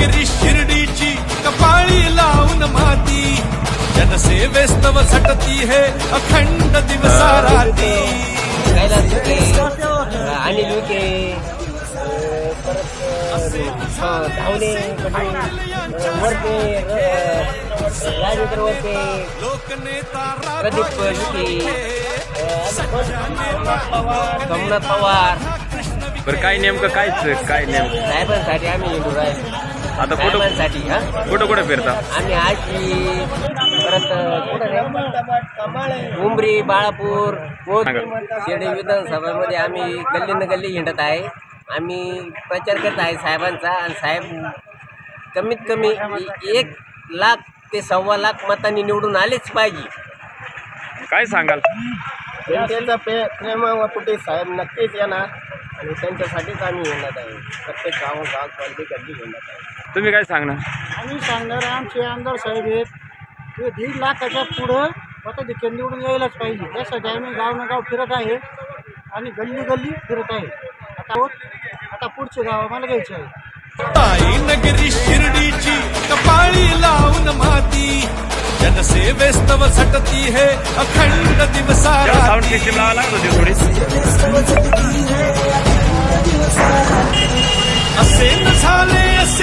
नगरी शिर्डीची कपाळी लावून माती, जनसेवेस्तव झटती है अखंड दिवसा राती. अनिल विखे धावणे वरते राजेंद्र वरते प्रदीप विखे सोमनाथ पवार. बरं काय नेमकं काय नेमकं साहेबांसाठी आम्ही येतो आता साहेबांसाठी कुठं फिरता? आम्ही आशी परत उमरी बाळापूर शिर्डी विधानसभामध्ये आम्ही गल्लीनं गल्ली हिंडत आहे. आम्ही प्रचार करत आहे साहेबांचा, आणि साहेब कमीत कमी 1 लाख ते 1.25 लाख मतांनी निवडून आलेच पाहिजे. काय सांगाल? जनतेचा प्रेमापोटी साहेब नक्कीच येणार, आणि त्यांच्यासाठीच आम्ही हिंडत आहे. प्रत्येक गाव गल्ली हिंडत आहे. तुम्ही काय सांगणार? आम्ही सांगणार आमचे आमदार साहेब आहेत ते 1.5 लाखाच्या पुढं मताधिक्य निवडून यायलाच पाहिजे. त्यासाठी आम्ही गाव फिरत आहे आणि गल्ली फिरत आहे. आता पुढचे गाव आम्हाला घ्यायचे आहे. नगरी शिर्डीची कपाळी लावून माती, जनसेवेस्तव झटती है अखंड दिवसा राती. साऊंड सिस्टीम लावा लागत होती थोडी. असे न झाले असे